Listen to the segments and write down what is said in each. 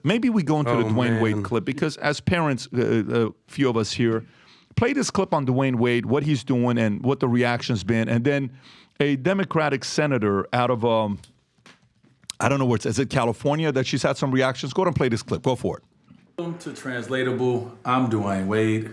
Maybe we go into the Dwayne Wade clip because as parents, a few of us here, play this clip on Dwayne Wade, what he's doing and what the reaction's been. And then a Democratic senator out of, I don't know where it's, is it California that she's had some reactions? Go ahead and play this clip. Go for it. Welcome to Translatable. I'm Dwayne Wade.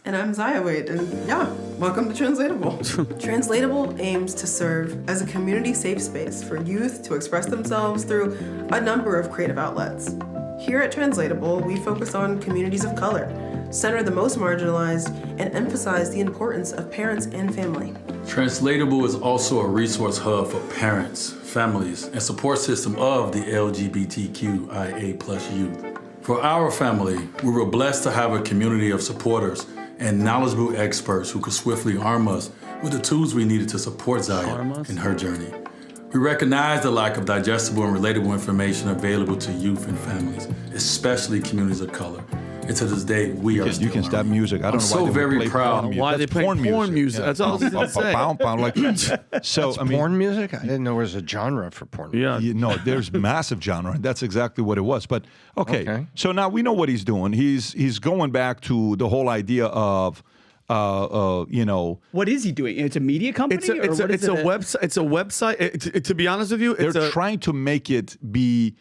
And I'm Zaya Wade, and yeah, welcome to Translatable. Translatable aims to serve as a community safe space for youth to express themselves through a number of creative outlets. Here at Translatable, we focus on communities of color, center the most marginalized, and emphasize the importance of parents and family. Translatable is also a resource hub for parents, families, and support system of the LGBTQIA+ youth. For our family, we were blessed to have a community of supporters and knowledgeable experts who could swiftly arm us with the tools we needed to support Zaya in her journey. We recognize the lack of digestible and relatable information available to youth and families, especially communities of color. And to this day, we are still You can stop music. I don't know why so they very play proud. porn music. Why they That's play porn music? Yeah. That's all I was going to say. Like, so, I mean, Porn music? I didn't know there was a genre for porn music. Yeah. no, there's massive genre, and that's exactly what it was. But okay, so now we know what he's doing. He's going back to the whole idea of, you know, what is he doing? It's a media company. It's a website. It's a website. To be honest with you, they're trying to make it be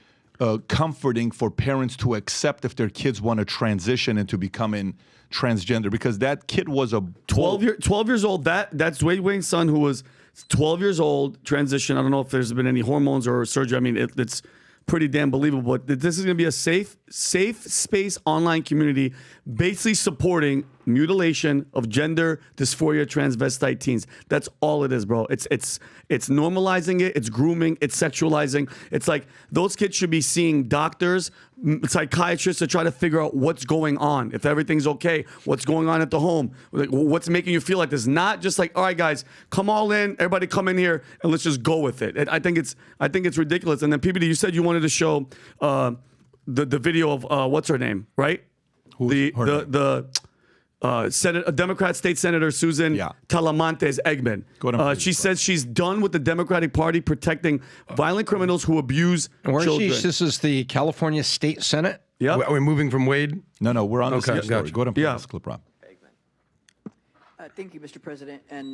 comforting for parents to accept if their kids want to transition into becoming transgender, because that kid was a 12 years old. That's Dwayne Wade's son, who was 12 years old, transition. I don't know if there's been any hormones or surgery. I mean, it's pretty damn believable. But this is going to be a safe space online community, basically supporting mutilation of gender dysphoria transvestite teens. That's all it is, bro. It's normalizing it. It's grooming. It's sexualizing. It's like those kids should be seeing doctors, psychiatrists to try to figure out what's going on, if everything's okay, what's going on at the home, like, what's making you feel like this. Not just like, all right, guys, come all in, everybody come in here, and let's just go with it. I think it's ridiculous. And then PBD, you said you wanted to show the video of what's her name, right? A Democrat State Senator Susan Talamantes Eggman. She says she's done with the Democratic Party protecting violent criminals who abuse children. This is the California State Senate? Yeah. Are we moving from Wade? No, we're on the same story. Go ahead and play this clip, Rob. Thank you, Mr. President and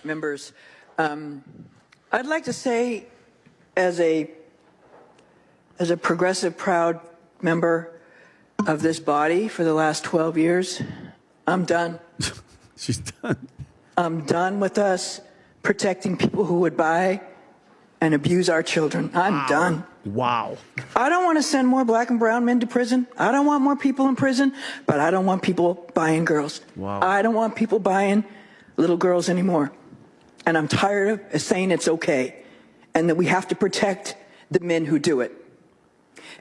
members. I'd like to say, as a progressive, proud member of this body for the last 12 years, I'm done. She's done. I'm done with us protecting people who would buy and abuse our children. I'm done. Wow. I don't want to send more black and brown men to prison. I don't want more people in prison, but I don't want people buying girls. Wow. I don't want people buying little girls anymore. And I'm tired of saying it's okay and that we have to protect the men who do it.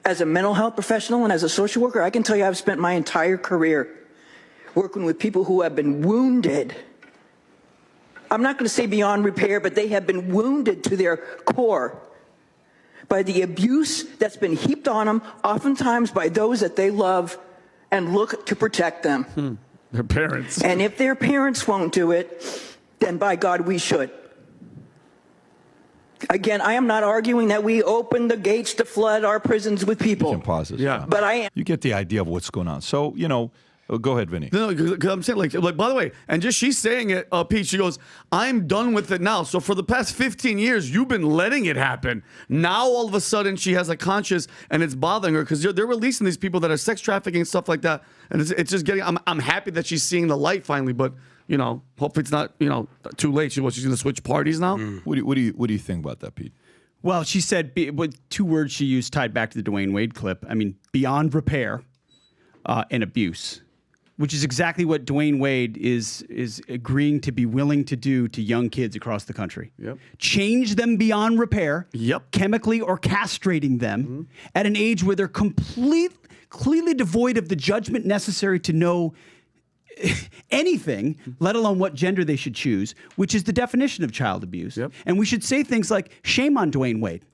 As a mental health professional and as a social worker, I can tell you I've spent my entire career working with people who have been wounded. I'm not going to say beyond repair, but they have been wounded to their core by the abuse that's been heaped on them, oftentimes by those that they love and look to protect them. Their parents. And if their parents won't do it, then by God, we should. Again, I am not arguing that we open the gates to flood our prisons with people. You can pause this. Yeah. But I am. You get the idea of what's going on. So, you know, go ahead, Vinny. No, because I'm saying, like, by the way, and just she's saying it, Pete, she goes, I'm done with it now. So for the past 15 years, you've been letting it happen. Now, all of a sudden, she has a conscience, and it's bothering her because they're releasing these people that are sex trafficking and stuff like that. And it's just getting, I'm happy that she's seeing the light finally, but, you know, hopefully it's not, you know, too late. She's going to switch parties now? What do you think about that, Pete? Well, she said, with two words she used tied back to the Dwayne Wade clip. I mean, beyond repair and abuse, which is exactly what Dwayne Wade is agreeing to be willing to do to young kids across the country. Yep. Change them beyond repair, chemically or castrating them at an age where they're completely devoid of the judgment necessary to know anything, let alone what gender they should choose, which is the definition of child abuse. And we should say things like, shame on Dwayne Wade.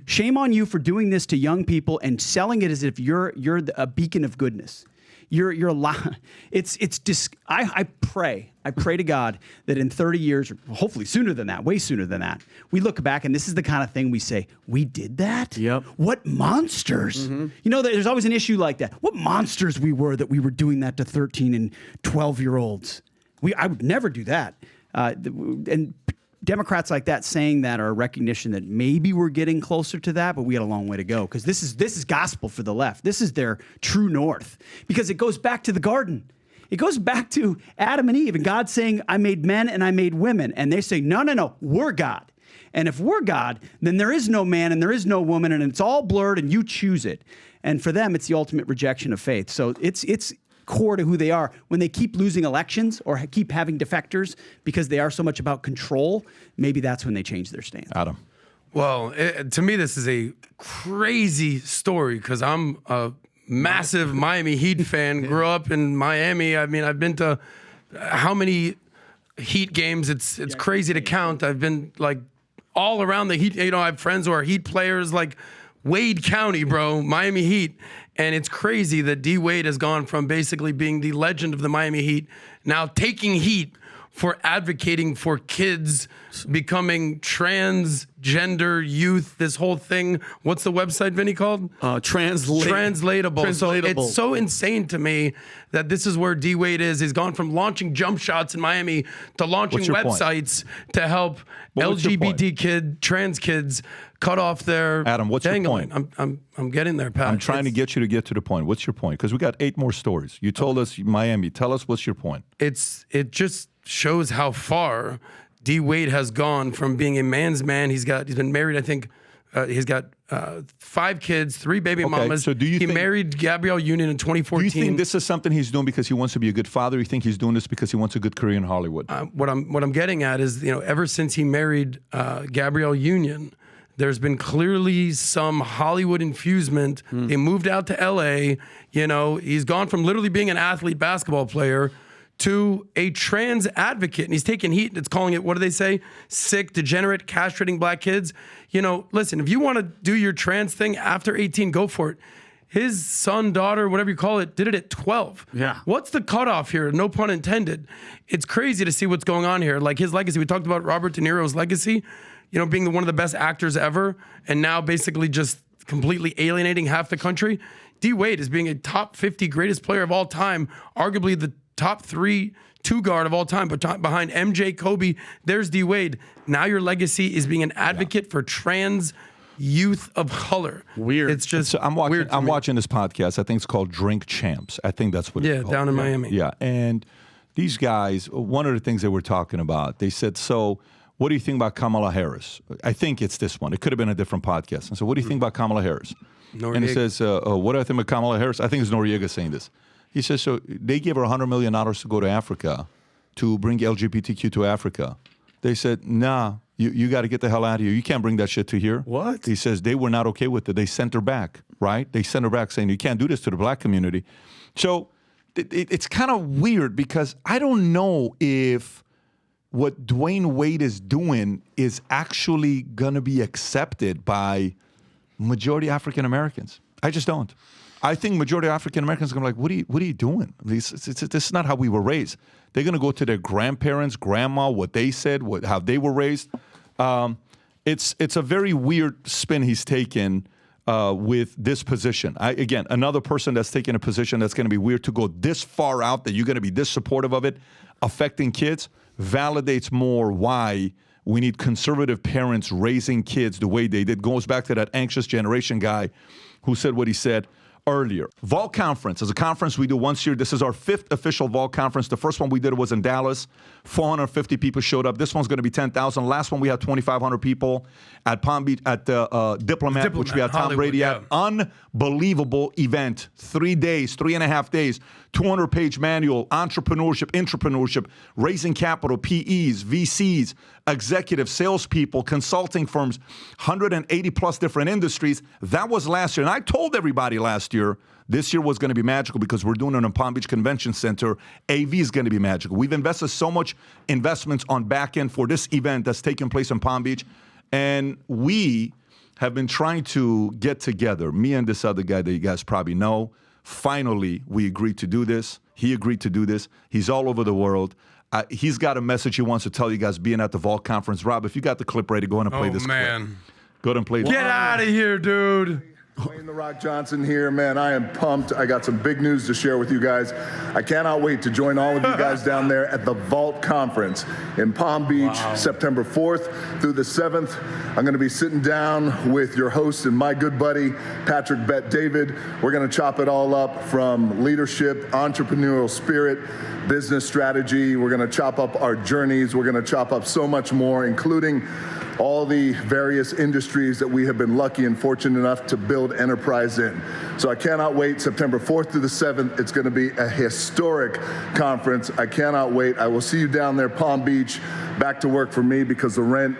Shame on you for doing this to young people and selling it as if you're a beacon of goodness. you're a lot. I pray to God that in 30 years, or hopefully sooner than that, way sooner than that, we look back and this is the kind of thing we say, we did that? Yep. What monsters? You know, there's always an issue like that. What monsters we were that we were doing that to 13 and 12-year-olds. I would never do that. And Democrats like that saying that are a recognition that maybe we're getting closer to that, but we got a long way to go because this is gospel for the left. This is their true north because it goes back to the garden. It goes back to Adam and Eve and God saying, I made men and I made women. And they say, no, we're God. And if we're God, then there is no man and there is no woman and it's all blurred and you choose it. And for them, it's the ultimate rejection of faith. So it's core to who they are. When they keep losing elections or keep having defectors because they are so much about control, maybe that's when they change their stance. Adam. Well, to me, this is a crazy story because I'm a massive Miami Heat fan. Grew up in Miami. I mean, I've been to how many Heat games? It's crazy to count. I've been like all around the Heat. You know, I have friends who are Heat players, like Wade County, bro, Miami Heat. And it's crazy that D. Wade has gone from basically being the legend of the Miami Heat, now taking heat for advocating for kids becoming transgender youth, this whole thing. What's the website, Vinny, called? Translatable. So it's so insane to me that this is where D. Wade is. He's gone from launching jump shots in Miami to launching websites to help LGBT trans kids cut off their Adam, what's your point? I'm getting there, Pat. I'm trying to get you to get to the point. What's your point? Because we got 8 more stories. You told us Miami. Tell us what's your point. It just shows how far D. Wade has gone from being a man's man. He's been married, I think. He's got 5 kids, 3 baby mamas. So do you think, married Gabrielle Union in 2014. Do you think this is something he's doing because he wants to be a good father? Or you think he's doing this because he wants a good career in Hollywood? What I'm getting at is, ever since he married Gabrielle Union, there's been clearly some Hollywood infusement. They moved out to LA. He's gone from literally being an athlete basketball player to a trans advocate. And he's taking heat. It's calling it, what do they say? Sick, degenerate, castrating black kids. Listen, if you want to do your trans thing after 18, go for it. His son, daughter, whatever you call it, did it at 12. Yeah. What's the cutoff here? No pun intended. It's crazy to see what's going on here. Like his legacy. We talked about Robert De Niro's legacy, being one of the best actors ever, and now basically just completely alienating half the country. D. Wade is being a top 50 greatest player of all time, arguably the top 3 two-guard of all time, but behind MJ, Kobe, there's D. Wade. Now your legacy is being an advocate for trans youth of color. Weird. It's just so I'm watching this podcast. I think it's called Drink Champs. I think that's what it's called. Yeah, down in Miami. Yeah, and these guys, one of the things they were talking about, they said, so what do you think about Kamala Harris? I think it's this one. It could have been a different podcast. And so what do you think about Kamala Harris? Noriega. And he says, what do I think about Kamala Harris? I think it's Noriega saying this. He says, so they gave her $100 million to go to Africa, to bring LGBTQ to Africa. They said, nah, you got to get the hell out of here. You can't bring that shit to here. What? He says they were not okay with it. They sent her back, right? They sent her back saying, you can't do this to the black community. So it's kind of weird because I don't know if what Dwayne Wade is doing is actually going to be accepted by majority African Americans. I just don't. I think majority of African Americans are going to be like, what are you doing? This is not how we were raised. They're going to go to their grandparents, grandma, what they said, how they were raised. It's a very weird spin he's taken with this position. Again, another person that's taking a position that's going to be weird to go this far out that you're going to be this supportive of it, affecting kids, validates more why we need conservative parents raising kids the way they did. Goes back to that anxious generation guy who said what he said earlier. Vol Conference is a conference we do once a year. This is our 5th official Vol Conference. The first one we did was in Dallas. 450 people showed up. This one's going to be 10,000. Last one we had 2,500 people at Palm Beach at Diplomat, which we had Tom Brady at. Unbelievable event. 3 days, 3.5 days. 200-page manual, entrepreneurship, raising capital, PEs, VCs, executives, salespeople, consulting firms, 180-plus different industries. That was last year. And I told everybody last year, this year was going to be magical because we're doing it in Palm Beach Convention Center. AV is going to be magical. We've invested so much investments on back end for this event that's taking place in Palm Beach. And we have been trying to get together, me and this other guy that you guys probably know, finally, we agreed to do this. He agreed to do this. He's all over the world. He's got a message he wants to tell you guys being at the Vault Conference. Rob, if you got the clip ready, go ahead and play this clip. Go ahead and play this. Get out of here, dude. Dwayne "The Rock" Johnson here, man. I am pumped. I got some big news to share with you guys. I cannot wait to join all of you guys down there at the Vault Conference in Palm Beach, September 4th through the 7th. I'm going to be sitting down with your host and my good buddy, Patrick Bet David. We're going to chop it all up from leadership, entrepreneurial spirit, business strategy. We're going to chop up our journeys. We're going to chop up so much more, including all the various industries that we have been lucky and fortunate enough to build enterprise in. So I cannot wait. September 4th through the 7th. It's going to be a historic conference. I cannot wait. I will see you down there, Palm Beach. Back to work for me because the rent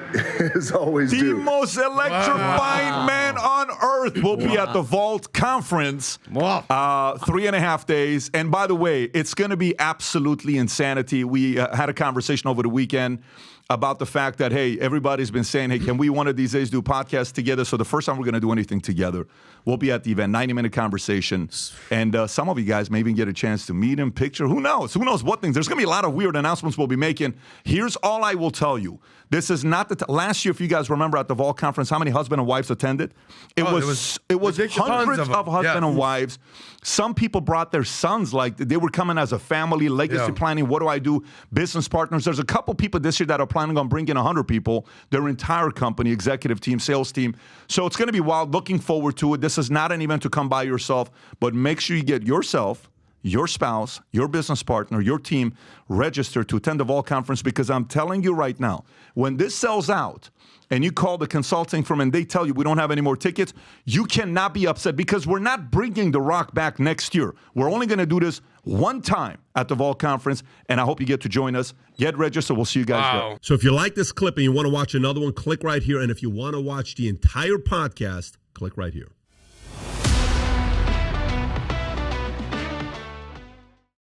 is always due. The most electrifying man on earth will be at the Vault Conference. 3.5 days. And by the way, it's going to be absolutely insanity. We had a conversation over the weekend about the fact that, hey, everybody's been saying, hey, can we one of these days do podcasts together? So the first time we're going to do anything together, we'll be at the event, 90-minute conversation. And some of you guys may even get a chance to meet him, picture. Who knows? Who knows what things? There's going to be a lot of weird announcements we'll be making. Here's all I will tell you. This is not the last year, if you guys remember at the Vault Conference, how many husband and wives attended? It was hundreds of husband and wives. Some people brought their sons, like they were coming as a family, legacy planning. What do I do? Business partners. There's a couple people this year that are planning on bringing 100 people, their entire company, executive team, sales team. So it's going to be wild. Looking forward to it. This is not an event to come by yourself, but make sure you get yourself, your spouse, your business partner, your team registered to attend the Vault Conference, because I'm telling you right now, when this sells out and you call the consulting firm and they tell you we don't have any more tickets, you cannot be upset, because we're not bringing The Rock back next year. We're only going to do this one time at the Vault Conference, and I hope you get to join us. Get registered. We'll see you guys there. So if you like this clip and you want to watch another one, click right here. And if you want to watch the entire podcast, click right here.